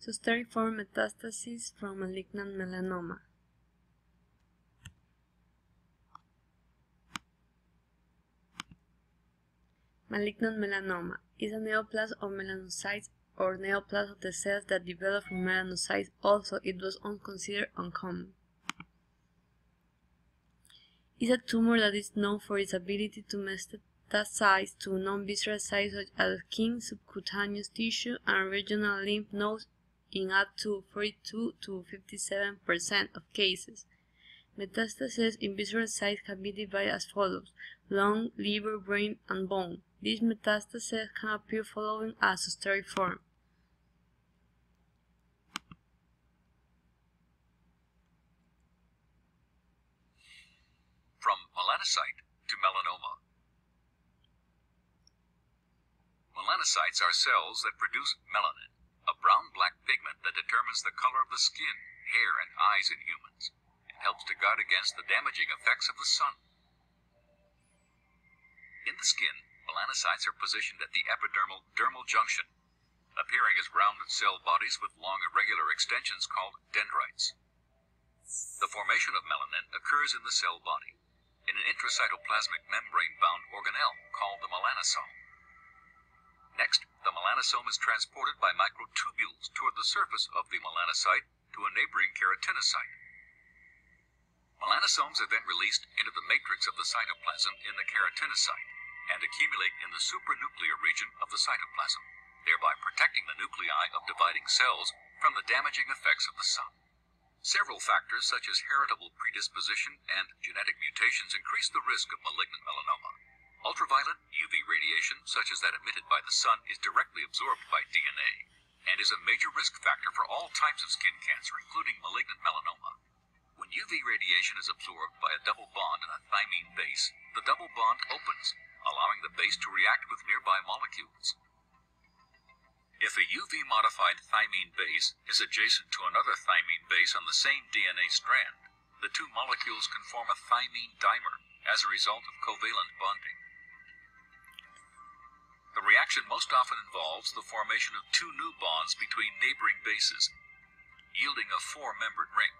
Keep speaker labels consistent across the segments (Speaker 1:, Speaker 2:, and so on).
Speaker 1: Zosteriform metastases from malignant melanoma. Malignant melanoma is a neoplasm of melanocytes or neoplasm of the cells that develop from melanocytes, although it was considered uncommon. It is a tumor that is known for its ability to metastasize to non-visceral sites such as skin, subcutaneous tissue, and regional lymph nodes in up to 42 to 57% of cases. Metastases in visceral sites can be divided as follows: lung, liver, brain, and bone. These metastases can appear following a Zosteriform.
Speaker 2: From melanocyte to melanoma. Melanocytes are cells that produce melanin, a brown-black pigment that determines the color of the skin, hair, and eyes in humans, and helps to guard against the damaging effects of the sun. In the skin, melanocytes are positioned at the epidermal-dermal junction, appearing as rounded cell bodies with long irregular extensions called dendrites. The formation of melanin occurs in the cell body, in an intracytoplasmic membrane-bound organelle called the melanosome. Next, the melanosome is transported by microtubules toward the surface of the melanocyte to a neighboring keratinocyte. Melanosomes are then released into the matrix of the cytoplasm in the keratinocyte and accumulate in the supranuclear region of the cytoplasm, thereby protecting the nuclei of dividing cells from the damaging effects of the sun. Several factors such as heritable predisposition and genetic mutations increase the risk of malignant melanoma. Ultraviolet UV radiation, such as that emitted by the sun, is directly absorbed by DNA and is a major risk factor for all types of skin cancer, including malignant melanoma. When UV radiation is absorbed by a double bond in a thymine base, the double bond opens, allowing the base to react with nearby molecules. If a UV-modified thymine base is adjacent to another thymine base on the same DNA strand, the two molecules can form a thymine dimer as a result of covalent bonding. The reaction most often involves the formation of two new bonds between neighboring bases, yielding a four-membered ring.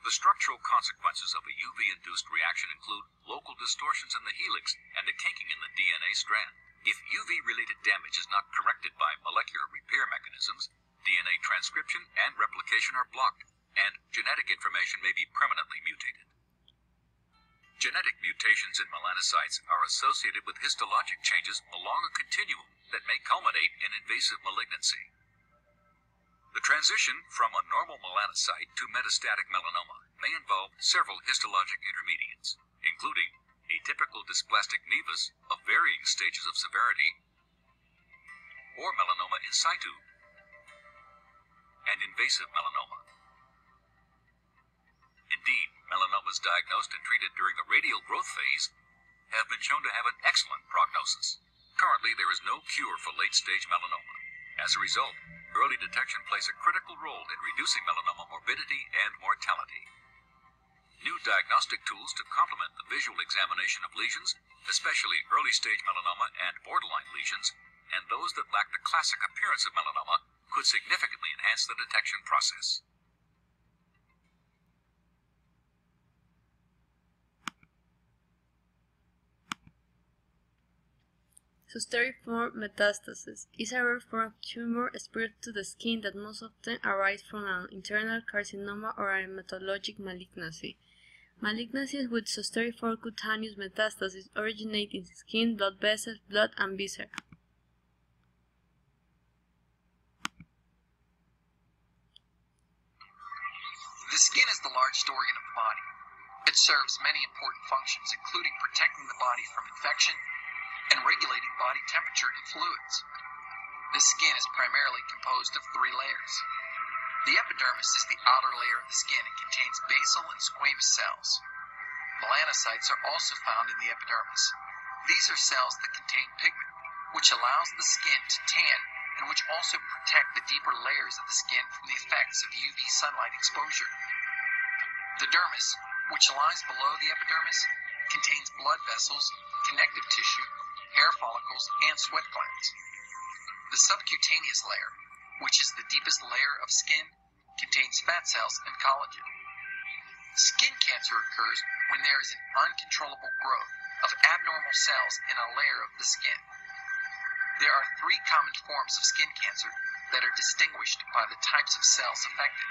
Speaker 2: The structural consequences of a UV-induced reaction include local distortions in the helix and a kinking in the DNA strand. If UV-related damage is not corrected by molecular repair mechanisms, DNA transcription and replication are blocked, and genetic information may be permanently mutated. Genetic mutations in melanocytes are associated with histologic changes along a continuum that may culminate in invasive malignancy. The transition from a normal melanocyte to metastatic melanoma may involve several histologic intermediates, including atypical dysplastic nevus of varying stages of severity, or melanoma in situ, and invasive melanoma. Indeed, melanomas diagnosed and treated during the radial growth phase have been shown to have an excellent prognosis. Currently, there is no cure for late-stage melanoma. As a result, early detection plays a critical role in reducing melanoma morbidity and mortality. New diagnostic tools to complement the visual examination of lesions, especially early-stage melanoma and borderline lesions, and those that lack the classic appearance of melanoma, could significantly enhance the detection process.
Speaker 1: Zosteriform metastasis is a rare form of tumor spread to the skin that most often arises from an internal carcinoma or a hematologic malignancy. Malignancies with Zosteriform cutaneous metastasis originate in skin, blood vessels, blood, and viscera.
Speaker 3: The skin is the largest organ of the body. It serves many important functions, including protecting the body from infection and regulating body temperature and fluids. The skin is primarily composed of three layers. The epidermis is the outer layer of the skin and contains basal and squamous cells. Melanocytes are also found in the epidermis. These are cells that contain pigment, which allows the skin to tan and which also protect the deeper layers of the skin from the effects of UV sunlight exposure. The dermis, which lies below the epidermis, contains blood vessels, connective tissue, hair follicles, and sweat glands. The subcutaneous layer, which is the deepest layer of skin, contains fat cells and collagen. Skin cancer occurs when there is an uncontrollable growth of abnormal cells in a layer of the skin. There are 3 common forms of skin cancer that are distinguished by the types of cells affected.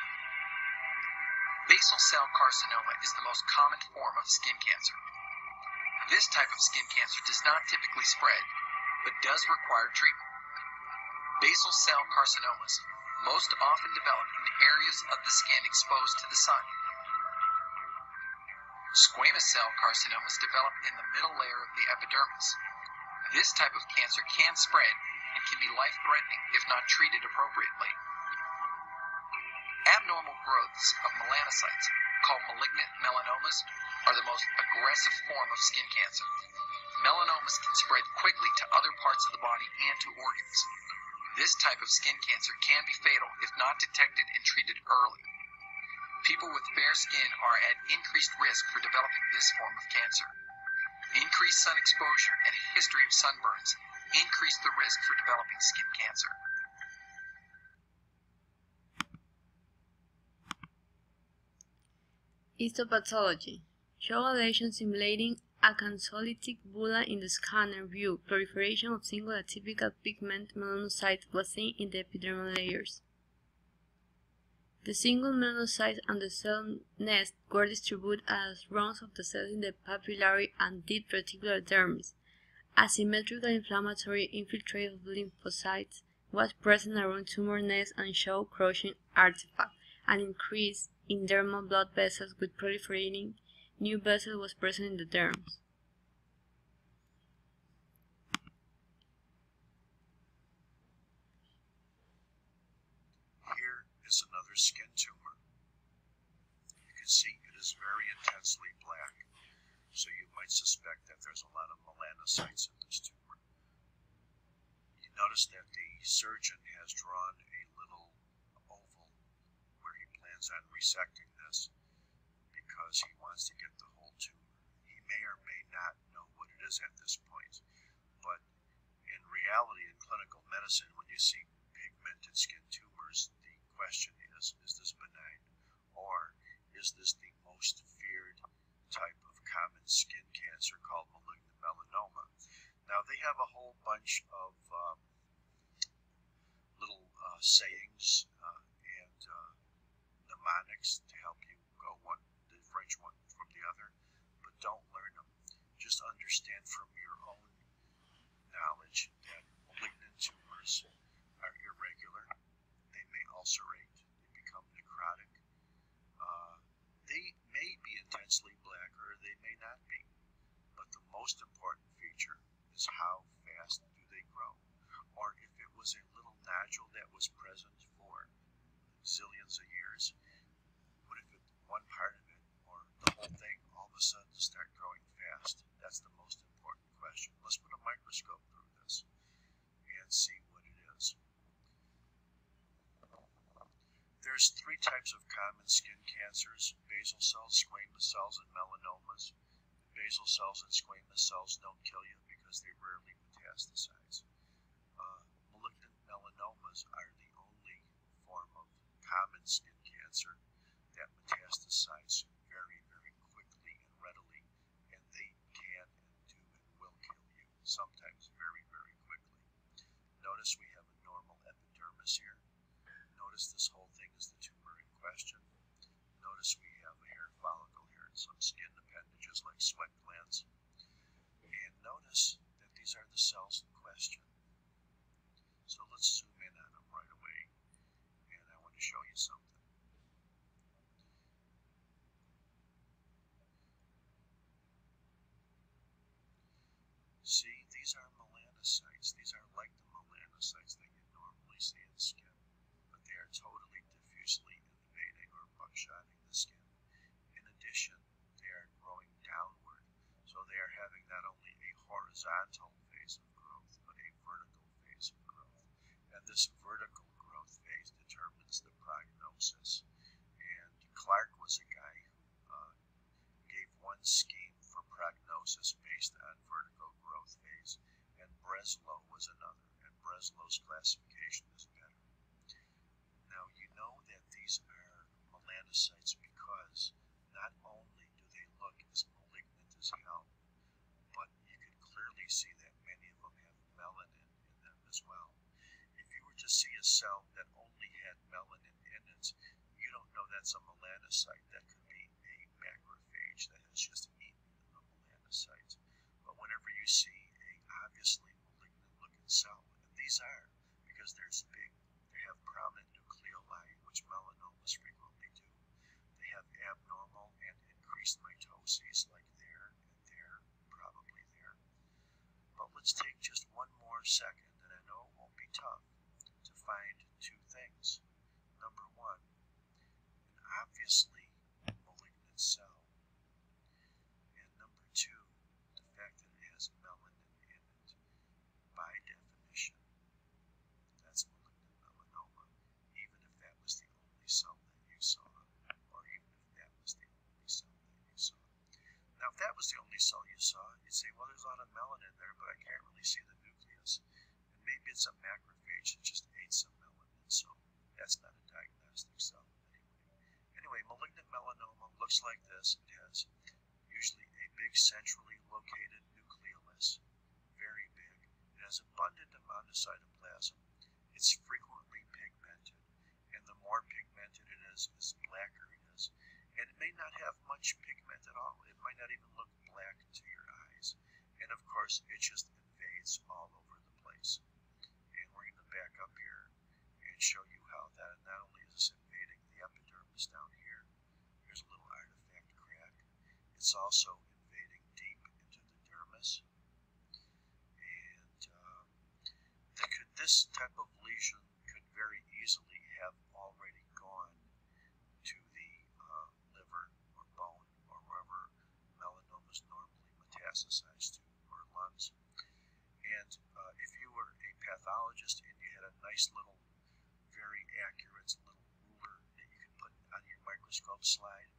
Speaker 3: Basal cell carcinoma is the most common form of skin cancer. This type of skin cancer does not typically spread, but does require treatment. Basal cell carcinomas most often develop in the areas of the skin exposed to the sun. Squamous cell carcinomas develop in the middle layer of the epidermis. This type of cancer can spread and can be life-threatening if not treated appropriately. Abnormal growths of melanocytes, called malignant melanomas, are the most aggressive form of skin cancer. Melanomas can spread quickly to other parts of the body and to organs. This type of skin cancer can be fatal if not detected and treated early. People with fair skin are at increased risk for developing this form of cancer. Increased sun exposure and a history of sunburns increase the risk for developing skin cancer.
Speaker 1: Histopathology. Show a lesion simulating a cansolytic bulla in the scanner view. Proliferation of single atypical pigment melanocytes was seen in the epidermal layers. The single melanocytes and the cell nest were distributed as rounds of the cells in the papillary and deep reticular dermis. Asymmetrical inflammatory infiltrate of lymphocytes was present around tumor nests and showed crushing artifact. An increase in dermal blood vessels with proliferating new vessels was present in the dermis.
Speaker 4: Here is another skin tumor. You can see it is very intensely black, so you might suspect that there's a lot of melanocytes in this tumor. You notice that the surgeon has drawn a little oval where he plans on resecting this because he wants to get the whole tumor. He may or may not know what it is at this point, but in reality, in clinical medicine, when you see pigmented skin tumors, the question is this benign, or is this the most feared type of common skin cancer called malignant melanoma? Now, they have a whole bunch of little sayings and mnemonics to help you differentiate one from the other, but don't learn them. Just understand from your own knowledge that malignant tumors are irregular. They may ulcerate. They become necrotic. They may be intensely black or they may not be. But the most important feature is how fast do they grow. Or if it was a little nodule that was present for zillions of years, what if one part of it or the whole thing all of a sudden start growing fast? That's the most important question. Let's put a microscope through this and see what it is. There's 3 types of common skin cancers: basal cells, squamous cells, and melanomas. Basal cells and squamous cells don't kill you because they rarely metastasize. Malignant melanomas are the only form of common skin cancer that metastasize very, very quickly and readily, and they can and do and will kill you, sometimes very, very quickly. Notice we have a normal epidermis here. Notice this whole thing is the tumor in question. Notice we have a hair follicle here and some skin appendages like sweat glands. And notice that these are the cells in question. So let's zoom in on them right away, and I want to show you something. See, these are melanocytes. These are like the melanocytes that you normally see in skin, but they are totally diffusely invading or buckshotting the skin. In addition, they are growing downward, so they are having not only a horizontal phase of growth, but a vertical phase of growth. And this vertical growth phase determines the prognosis. And Clark was a guy who gave one scheme for prognosis based on vertical growth phase, and Breslow was another, and Breslow's classification is better. melanocytes because not only do they look as malignant as hell, but you can clearly see that many of them have melanin in them as well. If you were to see a cell that only had melanin in it, you don't know that's a melanocyte. That could be a macrophage that has just eaten a melanocyte. But whenever you see a obviously malignant looking cell, and these are, because they have prominent nucleoli, which melanomas frequently do. They have abnormal and increased mitoses, like there and there, probably there. But let's take just one more second, and I know it won't be tough, to find two things. Number one, an obviously malignant cell. And number two, the fact that it has melanin in it. By definition, that's malignant melanoma, even if that was the only cell that you saw, or even if that was the only cell that you saw. Now, if that was the only cell you saw, you'd say, well, there's a lot of melanin there, but I can't really see the nucleus. And maybe it's a macrophage that just ate some melanin, so that's not a diagnostic cell anyway. Anyway, malignant melanoma looks like this. It has usually a big centrally located nucleolus, very big. It has abundant amount of cytoplasm. It's frequently pigmented, and the more pigmented it is, the blacker it is. And it may not have much pigment at all. It might not even look black to your eyes. And of course, it just invades all over the place. And we're going to back up here and show you how that not only is this invading the epidermis down here, there's a little artifact crack. It's also invading deep into the dermis. And this type of lesion could very easily have already gone to the liver or bone or wherever melanomas normally metastasize to, or lungs. And if you were a pathologist and you had a nice little, very accurate little ruler that you could put on your microscope slide,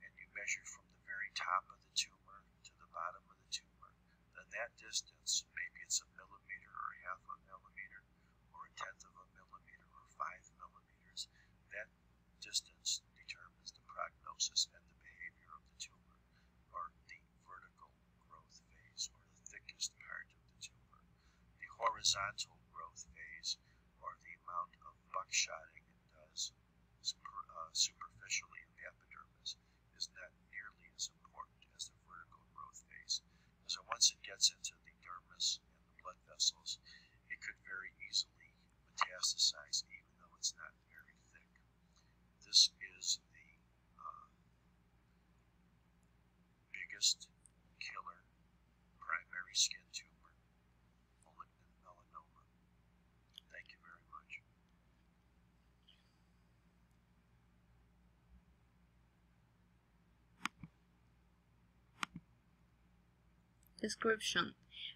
Speaker 4: and you measured from the very top of the tumor to the bottom of the tumor, then that distance, maybe it's a millimeter or half a millimeter, or a tenth of a millimeter, or 5 millimeters, that distance determines the prognosis and the behavior of the tumor, or the vertical growth phase, or the thickest part of the tumor. The horizontal growth phase, or the amount of buckshotting it does superficially in the epidermis, is not nearly as important as the vertical growth phase. So once it gets into the dermis and the blood vessels, it could very easily metastasize even though it's not very thick. This is the biggest killer primary skin tumor, malignant melanoma. Thank you very much.
Speaker 1: Description.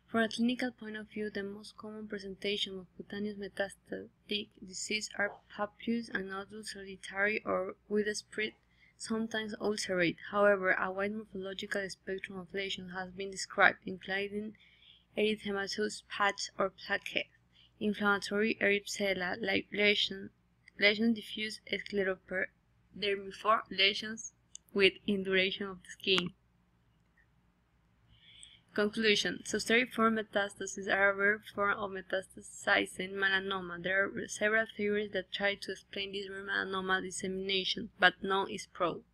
Speaker 1: From a clinical point of view, the most common presentation of cutaneous metastatic disease are papules and nodules, solitary or widespread, sometimes ulcerate. However, a wide morphological spectrum of lesions has been described, including erythematous patch or plaquette, inflammatory erythema-like lesions, diffuse sclerodermiform lesions with induration of the skin. Conclusion. Zosteriform metastases are a rare form of metastasizing melanoma. There are several theories that try to explain this rare melanoma dissemination, but none is proved.